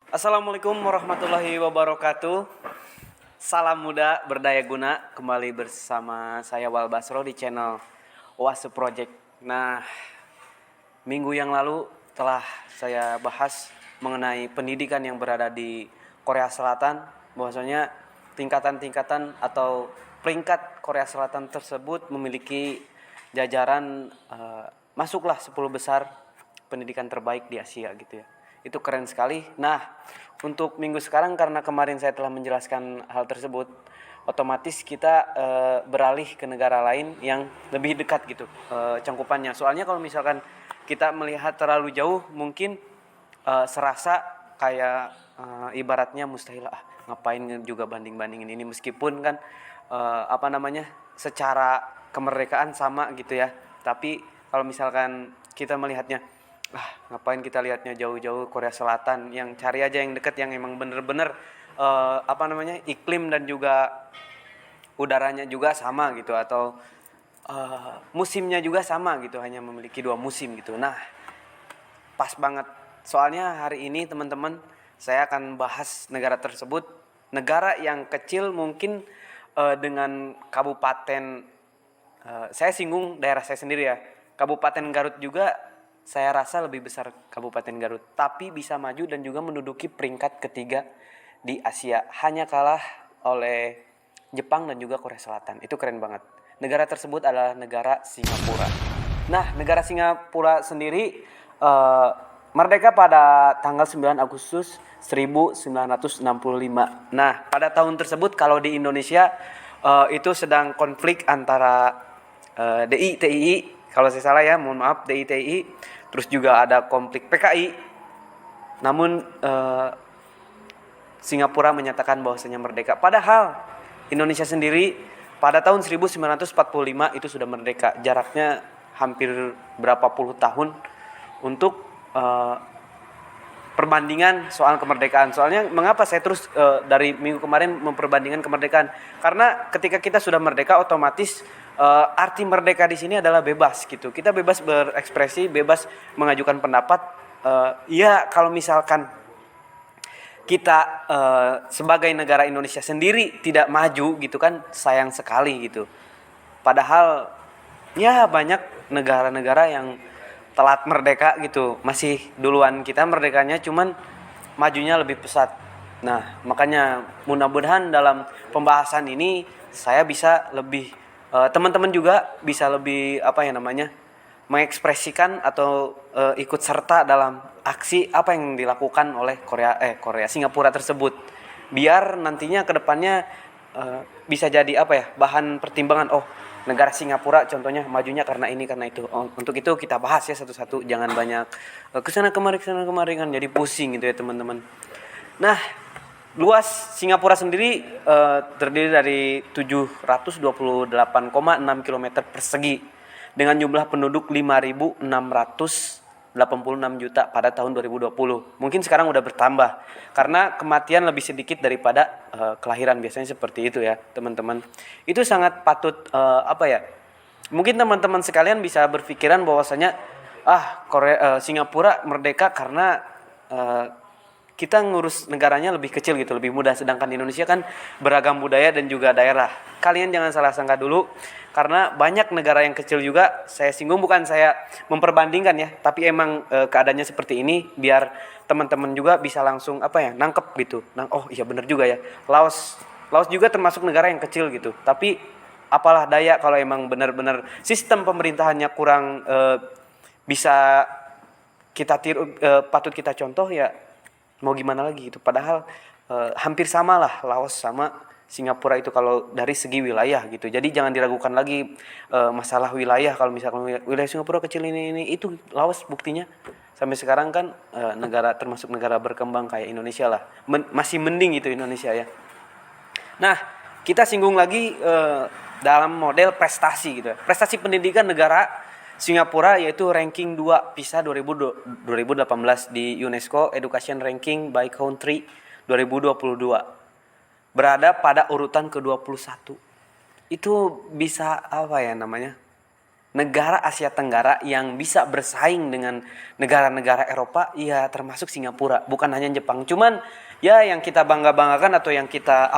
Assalamualaikum warahmatullahi wabarakatuh. Salam muda berdaya guna. Kembali bersama saya Wal Basro di channel Oase Project. Nah, minggu yang lalu telah saya bahas mengenai pendidikan yang berada di Korea Selatan. Bahwasanya tingkatan-tingkatan atau peringkat Korea Selatan tersebut memiliki jajaran masuklah 10 besar pendidikan terbaik di Asia gitu ya. Itu keren sekali. Nah, untuk minggu sekarang karena kemarin saya telah menjelaskan hal tersebut, otomatis kita beralih ke negara lain yang lebih dekat gitu cangkupannya. Soalnya kalau misalkan kita melihat terlalu jauh, mungkin serasa kayak ibaratnya mustahil ngapain juga banding-bandingin ini, meskipun kan secara kemerdekaan sama gitu ya. Tapi kalau misalkan kita melihatnya, ngapain kita lihatnya jauh-jauh Korea Selatan, yang cari aja yang deket yang emang bener-bener iklim dan juga udaranya juga sama gitu, atau musimnya juga sama gitu, hanya memiliki 2 musim gitu. Nah, pas banget. Soalnya hari ini teman-teman saya akan bahas negara tersebut, negara yang kecil mungkin dengan kabupaten, saya singgung daerah saya sendiri ya. Kabupaten Garut juga saya rasa lebih besar Kabupaten Garut, tapi bisa maju dan juga menduduki peringkat ketiga di Asia, hanya kalah oleh Jepang dan juga Korea Selatan. Itu keren banget. Negara tersebut adalah negara Singapura. Nah, negara Singapura sendiri merdeka pada tanggal 9 Agustus 1965. Nah, pada tahun tersebut kalau di Indonesia itu sedang konflik antara DI TII, kalau saya salah ya, mohon maaf, DI TII, terus juga ada konflik PKI. Namun Singapura menyatakan bahwasanya merdeka. Padahal Indonesia sendiri pada tahun 1945 itu sudah merdeka. Jaraknya hampir berapa puluh tahun untuk perbandingan soal kemerdekaan. Soalnya mengapa saya terus dari minggu kemarin memperbandingkan kemerdekaan? Karena ketika kita sudah merdeka, otomatis arti merdeka di sini adalah bebas gitu. Kita bebas berekspresi, bebas mengajukan pendapat. Ya kalau misalkan kita sebagai negara Indonesia sendiri tidak maju gitu kan, sayang sekali gitu. Padahal ya banyak negara-negara yang telat merdeka gitu, masih duluan kita merdekanya, cuman majunya lebih pesat. Nah, makanya mudah-mudahan dalam pembahasan ini saya bisa lebih teman-teman juga bisa lebih mengekspresikan atau ikut serta dalam aksi apa yang dilakukan oleh Korea Singapura tersebut, biar nantinya kedepannya bisa jadi bahan pertimbangan. Oh, negara Singapura contohnya majunya karena ini karena itu. Untuk itu kita bahas ya satu-satu, jangan banyak kesana kemari kan jadi pusing gitu ya teman-teman. Nah, luas Singapura sendiri terdiri dari 728,6 km persegi dengan jumlah penduduk 5.686 juta pada tahun 2020. Mungkin sekarang udah bertambah karena kematian lebih sedikit daripada kelahiran, biasanya seperti itu ya teman-teman. Itu sangat patut mungkin teman-teman sekalian bisa berpikiran bahwasanya Singapura merdeka karena kita ngurus negaranya lebih kecil gitu, lebih mudah. Sedangkan di Indonesia kan beragam budaya dan juga daerah. Kalian jangan salah sangka dulu, karena banyak negara yang kecil juga. Saya singgung bukan saya memperbandingkan ya, tapi emang keadaannya seperti ini biar teman-teman juga bisa langsung nangkep gitu. Oh iya benar juga ya. Laos juga termasuk negara yang kecil gitu. Tapi apalah daya kalau emang benar-benar sistem pemerintahannya kurang bisa kita tiru, patut kita contoh ya, mau gimana lagi gitu. Padahal hampir sama lah Laos sama Singapura itu kalau dari segi wilayah gitu. Jadi jangan diragukan lagi masalah wilayah. Kalau misalkan wilayah Singapura kecil ini itu Laos buktinya sampai sekarang kan termasuk negara berkembang kayak Indonesia lah. Masih mending itu Indonesia ya. Nah, kita singgung lagi dalam model prestasi gitu. Prestasi pendidikan negara Singapura yaitu ranking 2 PISA 2018 di UNESCO Education Ranking by Country 2022. Berada pada urutan ke-21. Itu bisa negara Asia Tenggara yang bisa bersaing dengan negara-negara Eropa, ya termasuk Singapura, bukan hanya Jepang. Cuman ya yang kita bangga-banggakan atau yang kita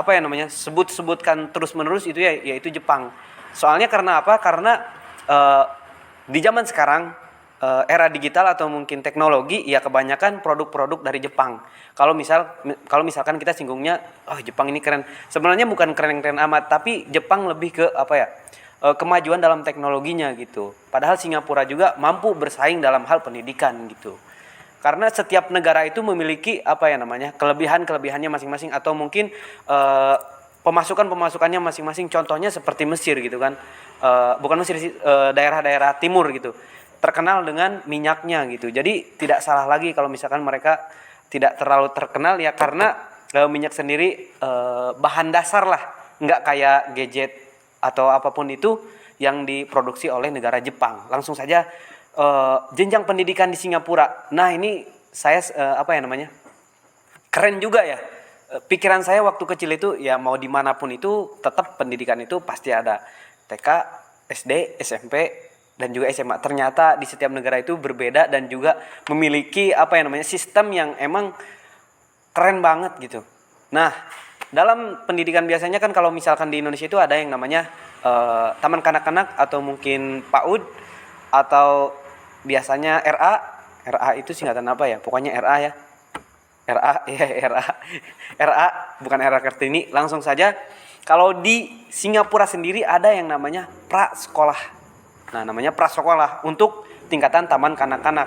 sebut-sebutkan terus-menerus itu ya yaitu Jepang. Soalnya karena apa? Karena di zaman sekarang era digital atau mungkin teknologi ya kebanyakan produk-produk dari Jepang. Kalau misalkan kita singgungnya Jepang ini keren. Sebenarnya bukan keren-keren amat, tapi Jepang lebih ke kemajuan dalam teknologinya gitu. Padahal Singapura juga mampu bersaing dalam hal pendidikan gitu. Karena setiap negara itu memiliki kelebihan-kelebihannya masing-masing atau mungkin pemasukannya masing-masing. Contohnya seperti Mesir gitu kan. Bukan Mesir sih, daerah-daerah timur gitu. Terkenal dengan minyaknya gitu. Jadi tidak salah lagi kalau misalkan mereka tidak terlalu terkenal ya karena minyak sendiri bahan dasar lah, nggak kayak gadget atau apapun itu yang diproduksi oleh negara Jepang. Langsung saja jenjang pendidikan di Singapura. Nah ini saya keren juga ya. Pikiran saya waktu kecil itu ya mau dimanapun itu tetap pendidikan itu pasti ada TK, SD, SMP dan juga SMA. Ternyata di setiap negara itu berbeda dan juga memiliki sistem yang emang keren banget gitu. Nah, dalam pendidikan biasanya kan kalau misalkan di Indonesia itu ada yang namanya taman kanak-kanak atau mungkin PAUD atau biasanya RA. RA itu singkatan apa ya? Pokoknya RA ya. RA bukan RA Kartini. Langsung saja kalau di Singapura sendiri ada yang namanya prasekolah. Nah, namanya prasekolah untuk tingkatan taman kanak-kanak.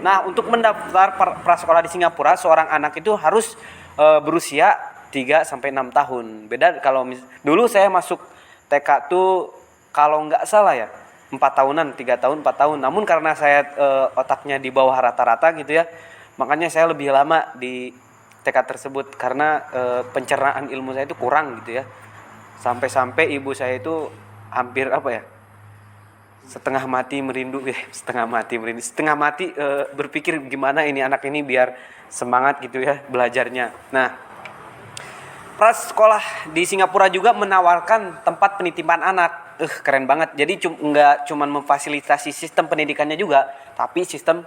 Nah, untuk mendaftar prasekolah di Singapura, seorang anak itu harus berusia 3 sampai 6 tahun. Beda kalau dulu saya masuk TK tuh kalau nggak salah ya 4 tahunan, 3 tahun, 4 tahun. Namun karena saya otaknya di bawah rata-rata gitu ya, makanya saya lebih lama di TK tersebut karena pencernaan ilmu saya itu kurang gitu ya. Sampai-sampai ibu saya itu hampir setengah mati berpikir gimana ini anak ini biar semangat gitu ya belajarnya. Nah, prasekolah di Singapura juga menawarkan tempat penitipan anak. Keren banget. Jadi nggak cuma memfasilitasi sistem pendidikannya juga, tapi sistem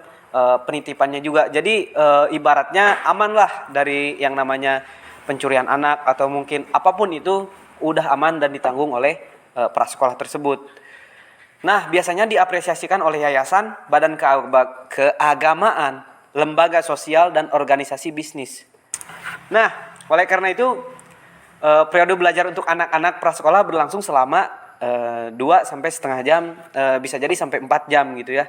penitipannya juga. Jadi ibaratnya aman lah dari yang namanya pencurian anak atau mungkin apapun itu udah aman dan ditanggung oleh prasekolah tersebut. Nah, biasanya diapresiasikan oleh yayasan, badan keagamaan, lembaga sosial, dan organisasi bisnis. Nah, oleh karena itu, periode belajar untuk anak-anak prasekolah berlangsung selama 2 sampai setengah jam, bisa jadi sampai 4 jam gitu ya,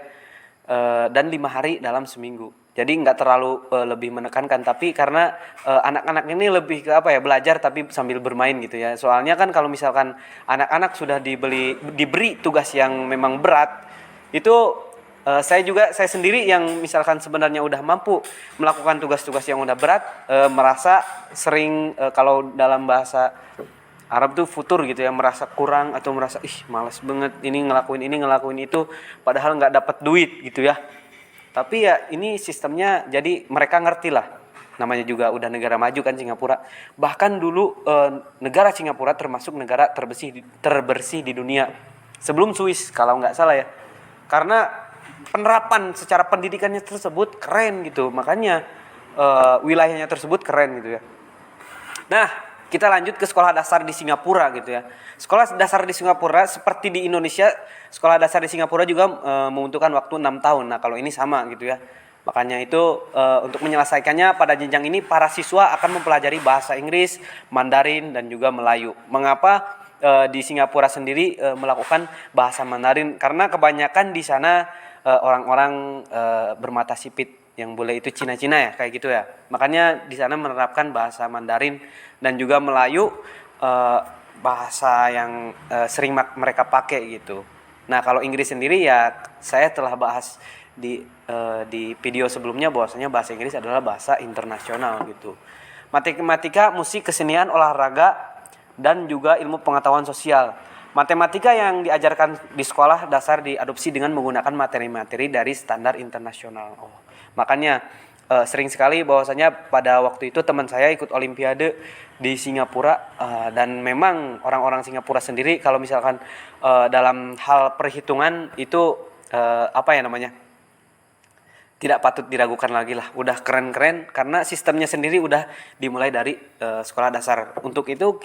dan 5 hari dalam seminggu. Jadi nggak terlalu lebih menekankan, tapi karena anak-anak ini lebih ke belajar tapi sambil bermain gitu ya. Soalnya kan kalau misalkan anak-anak sudah diberi tugas yang memang berat, itu saya sendiri yang misalkan sebenarnya udah mampu melakukan tugas-tugas yang udah berat, merasa sering kalau dalam bahasa Arab tuh futur gitu ya, merasa kurang atau merasa malas banget ini ngelakuin itu padahal nggak dapat duit gitu ya. Tapi ya ini sistemnya jadi mereka ngerti lah. Namanya juga udah negara maju kan Singapura. Bahkan dulu negara Singapura termasuk negara terbersih di dunia. Sebelum Swiss kalau nggak salah ya. Karena penerapan secara pendidikannya tersebut keren gitu. Makanya wilayahnya tersebut keren gitu ya. Nah, kita lanjut ke sekolah dasar di Singapura gitu ya. Sekolah dasar di Singapura seperti di Indonesia, sekolah dasar di Singapura juga membutuhkan waktu 6 tahun. Nah, kalau ini sama gitu ya. Makanya itu untuk menyelesaikannya pada jenjang ini para siswa akan mempelajari bahasa Inggris, Mandarin dan juga Melayu. Mengapa di Singapura sendiri melakukan bahasa Mandarin? Karena kebanyakan di sana orang-orang bermata sipit, yang boleh itu Cina-Cina ya, kayak gitu ya. Makanya di sana menerapkan bahasa Mandarin dan juga Melayu, bahasa yang sering mereka pakai gitu. Nah, kalau Inggris sendiri ya saya telah bahas di video sebelumnya bahwasanya bahasa Inggris adalah bahasa internasional gitu. Matematika, musik, kesenian, olahraga dan juga ilmu pengetahuan sosial. Matematika yang diajarkan di sekolah dasar diadopsi dengan menggunakan materi-materi dari standar internasional. Makanya sering sekali bahwasanya pada waktu itu teman saya ikut olimpiade di Singapura, dan memang orang-orang Singapura sendiri kalau misalkan dalam hal perhitungan itu apa ya namanya, tidak patut diragukan lagi lah, udah keren-keren karena sistemnya sendiri udah dimulai dari sekolah dasar. Untuk itu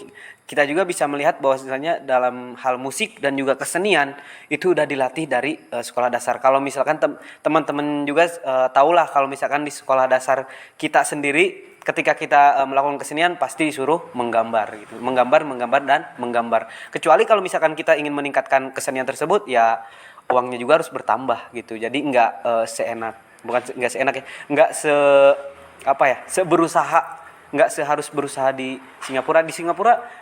kita juga bisa melihat bahwasanya dalam hal musik dan juga kesenian itu udah dilatih dari sekolah dasar. Kalau misalkan teman-teman juga tahulah kalau misalkan di sekolah dasar kita sendiri ketika kita melakukan kesenian pasti disuruh menggambar gitu. Menggambar dan menggambar. Kecuali kalau misalkan kita ingin meningkatkan kesenian tersebut ya uangnya juga harus bertambah gitu. Jadi enggak nggak seharus berusaha di Singapura.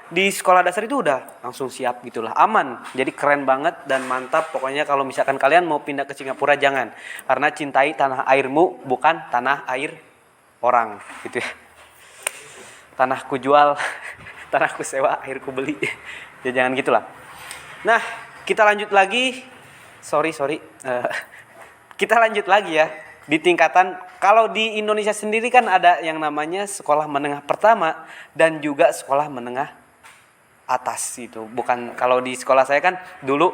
Di sekolah dasar itu udah langsung siap gitulah, aman. Jadi keren banget dan mantap. Pokoknya kalau misalkan kalian mau pindah ke Singapura jangan, karena cintai tanah airmu bukan tanah air orang gitu ya. Tanahku jual, tanahku sewa, airku beli. Ya jangan gitulah. Nah, kita lanjut lagi. Kita lanjut lagi ya. Di tingkatan, kalau di Indonesia sendiri kan ada yang namanya sekolah menengah pertama dan juga sekolah menengah atas itu. Bukan, kalau di sekolah saya kan dulu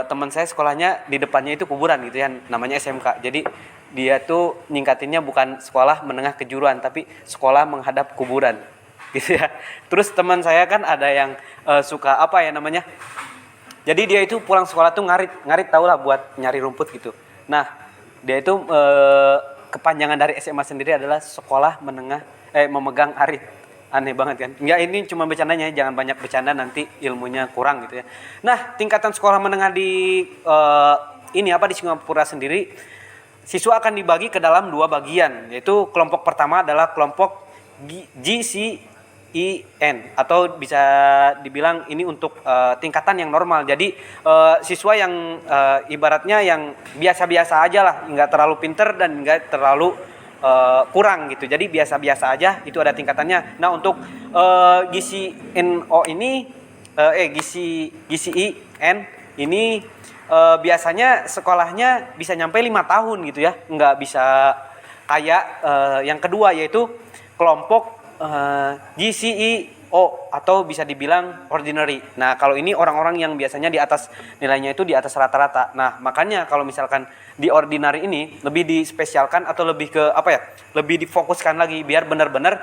teman saya sekolahnya di depannya itu kuburan gitu ya, namanya SMK. Jadi dia tuh nyingkatinnya bukan sekolah menengah kejuruan tapi sekolah menghadap kuburan gitu ya. Terus teman saya kan ada yang suka apa ya namanya? Jadi dia itu pulang sekolah tuh ngarit tau lah buat nyari rumput gitu. Nah, dia itu kepanjangan dari SMA sendiri adalah sekolah menengah memegang arit. Aneh banget kan? Enggak, ini cuma bercandanya, jangan banyak bercanda nanti ilmunya kurang gitu ya. Nah, tingkatan sekolah menengah di di Singapura sendiri, siswa akan dibagi ke dalam 2 bagian, yaitu kelompok pertama adalah kelompok GCEN atau bisa dibilang ini untuk tingkatan yang normal. Jadi siswa yang ibaratnya yang biasa-biasa aja lah, nggak terlalu pinter dan nggak terlalu kurang gitu. Jadi biasa-biasa aja, itu ada tingkatannya. Nah, untuk GCNO ini GCEN ini biasanya sekolahnya bisa nyampe 5 tahun gitu ya. Nggak bisa kayak yang kedua, yaitu kelompok GCEO atau bisa dibilang ordinary. Nah, kalau ini orang-orang yang biasanya di atas nilainya itu di atas rata-rata. Nah, makanya kalau misalkan di ordinary ini lebih dispesialkan atau lebih ke lebih difokuskan lagi biar benar-benar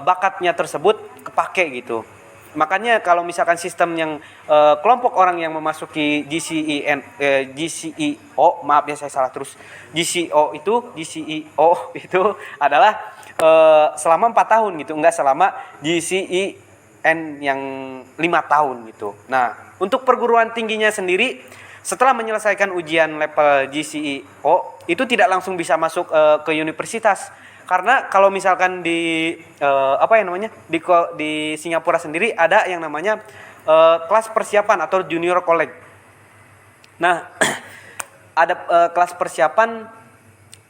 bakatnya tersebut kepake gitu. Makanya kalau misalkan sistem yang kelompok orang yang memasuki GCEO, maaf ya saya salah terus. GCEO itu adalah selama 4 tahun gitu, enggak selama GCEN yang 5 tahun gitu. Nah, untuk perguruan tingginya sendiri setelah menyelesaikan ujian level GCEO itu tidak langsung bisa masuk ke universitas. Karena kalau misalkan di di Singapura sendiri ada yang namanya kelas persiapan atau junior college. Nah, ada kelas persiapan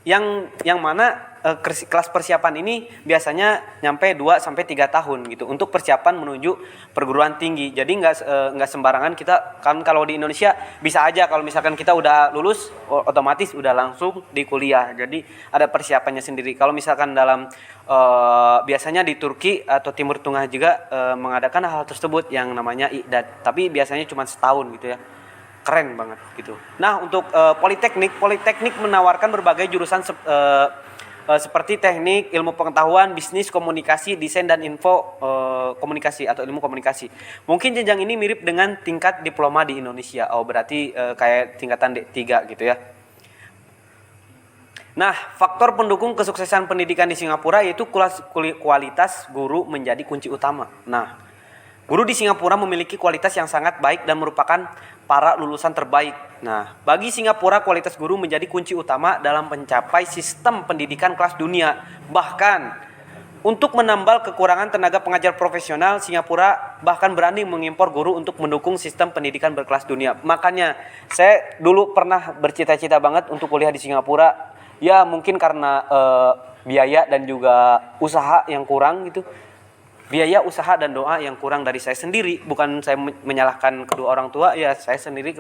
yang mana kelas persiapan ini biasanya nyampe 2 sampai 3 tahun gitu untuk persiapan menuju perguruan tinggi. Jadi enggak sembarangan kita kan, kalau di Indonesia bisa aja kalau misalkan kita udah lulus otomatis udah langsung di kuliah. Jadi ada persiapannya sendiri. Kalau misalkan dalam biasanya di Turki atau Timur Tengah juga mengadakan hal tersebut yang namanya iqdad, tapi biasanya cuma setahun gitu ya. Keren banget gitu. Nah, untuk politeknik menawarkan berbagai jurusan seperti teknik, ilmu pengetahuan, bisnis, komunikasi, desain dan info komunikasi atau ilmu komunikasi. Mungkin jenjang ini mirip dengan tingkat diploma di Indonesia. Oh, berarti kayak tingkatan D3 gitu ya. Nah, faktor pendukung kesuksesan pendidikan di Singapura yaitu kualitas guru menjadi kunci utama. Nah, guru di Singapura memiliki kualitas yang sangat baik dan merupakan para lulusan terbaik. Nah, bagi Singapura kualitas guru menjadi kunci utama dalam mencapai sistem pendidikan kelas dunia. Bahkan untuk menambal kekurangan tenaga pengajar profesional, Singapura bahkan berani mengimpor guru untuk mendukung sistem pendidikan berkelas dunia. Makanya saya dulu pernah bercita-cita banget untuk kuliah di Singapura. Ya mungkin karena biaya dan juga usaha yang kurang gitu. biaya usaha dan doa yang kurang dari saya sendiri. Bukan saya menyalahkan kedua orang tua, ya saya sendiri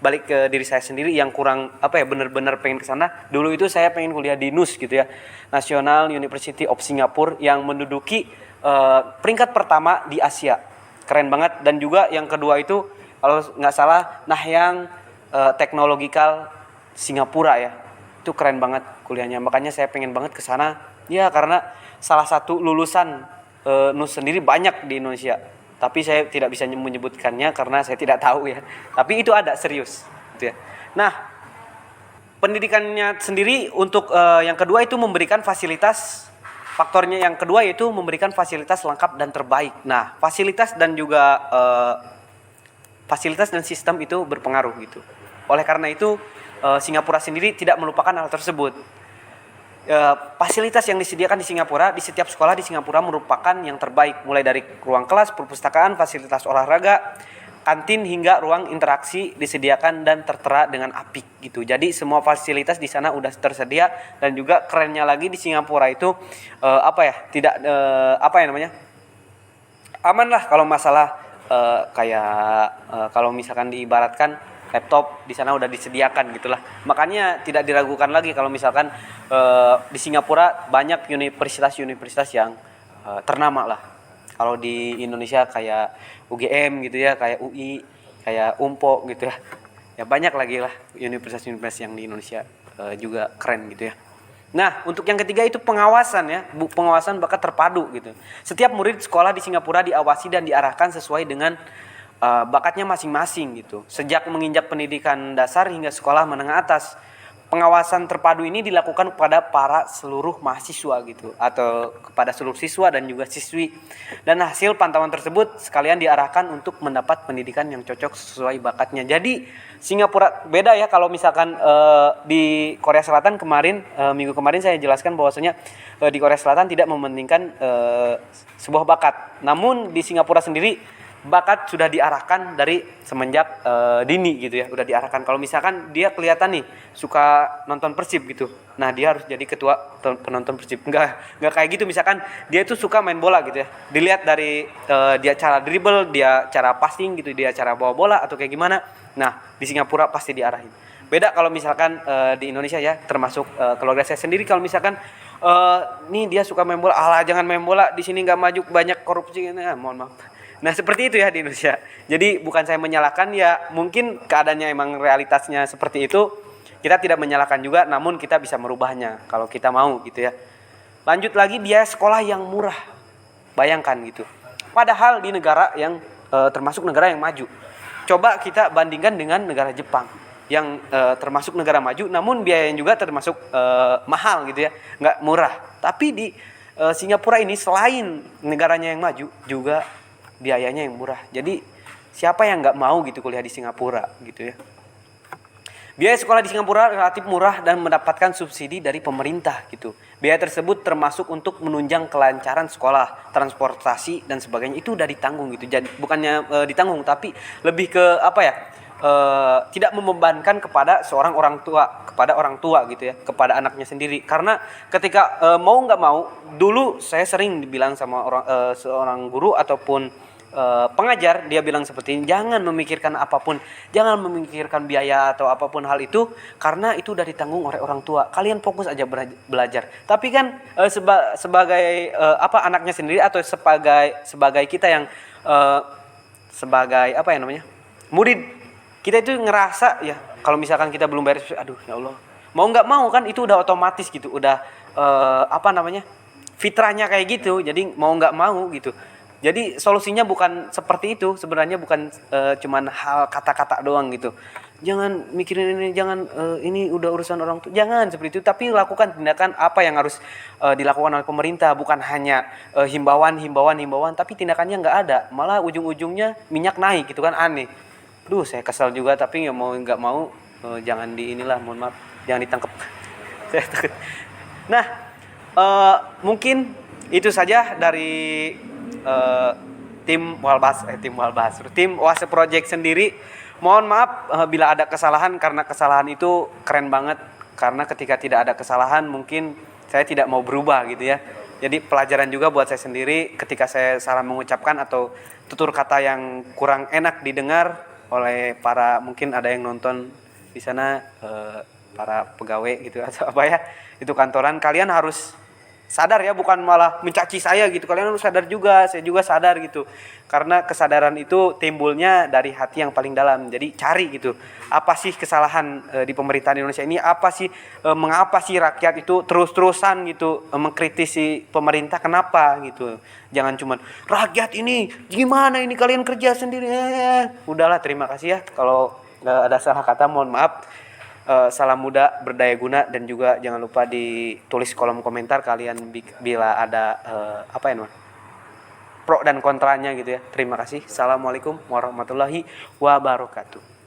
balik ke diri saya sendiri yang kurang benar-benar pengen ke sana. Dulu itu saya pengen kuliah di NUS gitu ya, National University of Singapore, yang menduduki peringkat pertama di Asia. Keren banget. Dan juga yang kedua itu kalau nggak salah Nanyang Technological Singapura ya. Itu keren banget kuliahnya. Makanya saya pengen banget ke sana. Ya karena salah satu lulusan NUS sendiri banyak di Indonesia. Tapi saya tidak bisa menyebutkannya karena saya tidak tahu ya. Tapi itu ada serius gitu ya. Nah, pendidikannya sendiri untuk yang kedua itu memberikan fasilitas. Faktornya yang kedua yaitu memberikan fasilitas lengkap dan terbaik. Nah, fasilitas dan juga fasilitas dan sistem itu berpengaruh gitu. Oleh karena itu Singapura sendiri tidak melupakan hal tersebut. Fasilitas yang disediakan di Singapura, di setiap sekolah di Singapura merupakan yang terbaik, mulai dari ruang kelas, perpustakaan, fasilitas olahraga, kantin hingga ruang interaksi disediakan dan tertera dengan apik gitu. Jadi semua fasilitas di sana udah tersedia. Dan juga kerennya lagi di Singapura itu aman lah kalau masalah kalau misalkan diibaratkan laptop di sana udah disediakan gitulah. Makanya tidak diragukan lagi kalau misalkan di Singapura banyak universitas yang ternama lah. Kalau di Indonesia kayak UGM gitu ya, kayak UI, kayak UMPO gitu ya. Ya banyak lagi lah universitas-universitas yang di Indonesia juga keren gitu ya. Nah, untuk yang ketiga itu pengawasan ya, pengawasan bakat terpadu gitu. Setiap murid sekolah di Singapura diawasi dan diarahkan sesuai dengan bakatnya masing-masing gitu. Sejak menginjak pendidikan dasar hingga sekolah menengah atas, pengawasan terpadu ini dilakukan kepada para seluruh mahasiswa gitu, atau kepada seluruh siswa dan juga siswi. Dan hasil pantauan tersebut sekalian diarahkan untuk mendapat pendidikan yang cocok sesuai bakatnya. Jadi Singapura beda ya kalau misalkan di Korea Selatan kemarin minggu kemarin saya jelaskan bahwasanya di Korea Selatan tidak mementingkan sebuah bakat. Namun di Singapura sendiri bakat sudah diarahkan dari semenjak dini gitu ya, udah diarahkan. Kalau misalkan dia kelihatan nih suka nonton Persib gitu, nah dia harus jadi ketua penonton Persib. Enggak kayak gitu. Misalkan dia itu suka main bola gitu ya, dilihat dari dia cara dribble, dia cara passing gitu, dia cara bawa bola atau kayak gimana. Nah di Singapura pasti diarahin. Beda kalau misalkan di Indonesia ya, termasuk keluarga saya sendiri, kalau misalkan nih dia suka main bola, alah jangan main bola di sini, nggak maju, banyak korupsi. Nah, mohon maaf. Nah seperti itu ya di Indonesia. Jadi bukan saya menyalahkan ya, mungkin keadaannya emang realitasnya seperti itu. Kita tidak menyalahkan juga, namun kita bisa merubahnya kalau kita mau gitu ya. Lanjut lagi, biaya sekolah yang murah. Bayangkan gitu. Padahal di negara yang termasuk negara yang maju. Coba kita bandingkan dengan negara Jepang yang termasuk negara maju, namun biayanya juga termasuk mahal gitu ya, nggak murah. Tapi di Singapura ini selain negaranya yang maju, juga biayanya yang murah. Jadi siapa yang nggak mau gitu kuliah di Singapura gitu ya. Biaya sekolah di Singapura relatif murah dan mendapatkan subsidi dari pemerintah gitu. Biaya tersebut termasuk untuk menunjang kelancaran sekolah, transportasi dan sebagainya, itu udah ditanggung gitu. Jadi bukannya ditanggung, tapi lebih ke tidak membebankan kepada orang tua gitu ya, kepada anaknya sendiri. Karena ketika mau nggak mau, dulu saya sering dibilang sama seorang guru ataupun pengajar, dia bilang seperti ini, jangan memikirkan apapun, jangan memikirkan biaya atau apapun hal itu, karena itu udah ditanggung oleh orang tua. Kalian fokus aja belajar. Tapi kan sebagai anaknya sendiri atau sebagai kita yang sebagai murid, kita itu ngerasa ya kalau misalkan kita belum beres, aduh ya Allah, mau nggak mau kan itu udah otomatis gitu, udah fitrahnya kayak gitu. Jadi mau nggak mau gitu. Jadi solusinya bukan seperti itu, sebenarnya bukan cuman hal kata-kata doang gitu. Jangan mikirin ini, jangan ini udah urusan orang tua, jangan seperti itu. Tapi lakukan tindakan apa yang harus dilakukan oleh pemerintah, bukan hanya himbauan, tapi tindakannya nggak ada. Malah ujung-ujungnya minyak naik gitu kan, aneh. Duh, saya kesal juga, tapi nggak mau jangan mohon maaf, jangan ditangkap. Saya takut. Nah, mungkin itu saja dari tim Oase Project sendiri. Mohon maaf bila ada kesalahan, karena kesalahan itu keren banget. Karena ketika tidak ada kesalahan mungkin saya tidak mau berubah gitu ya. Jadi pelajaran juga buat saya sendiri ketika saya salah mengucapkan atau tutur kata yang kurang enak didengar oleh para, mungkin ada yang nonton di sana, para pegawai gitu atau apa ya, itu kantoran, kalian harus sadar ya, bukan malah mencaci saya gitu. Kalian harus sadar juga, saya juga sadar gitu. Karena kesadaran itu timbulnya dari hati yang paling dalam. Jadi cari gitu, apa sih kesalahan di pemerintahan Indonesia ini? Apa sih, mengapa sih rakyat itu terus-terusan gitu mengkritisi pemerintah? Kenapa gitu? Jangan cuman rakyat ini gimana ini, kalian kerja sendiri. Udahlah, terima kasih ya. Kalau ada salah kata mohon maaf. Salam muda, berdaya guna, dan juga jangan lupa ditulis kolom komentar kalian bila ada apa ya, pro dan kontranya gitu ya. Terima kasih. Assalamualaikum warahmatullahi wabarakatuh.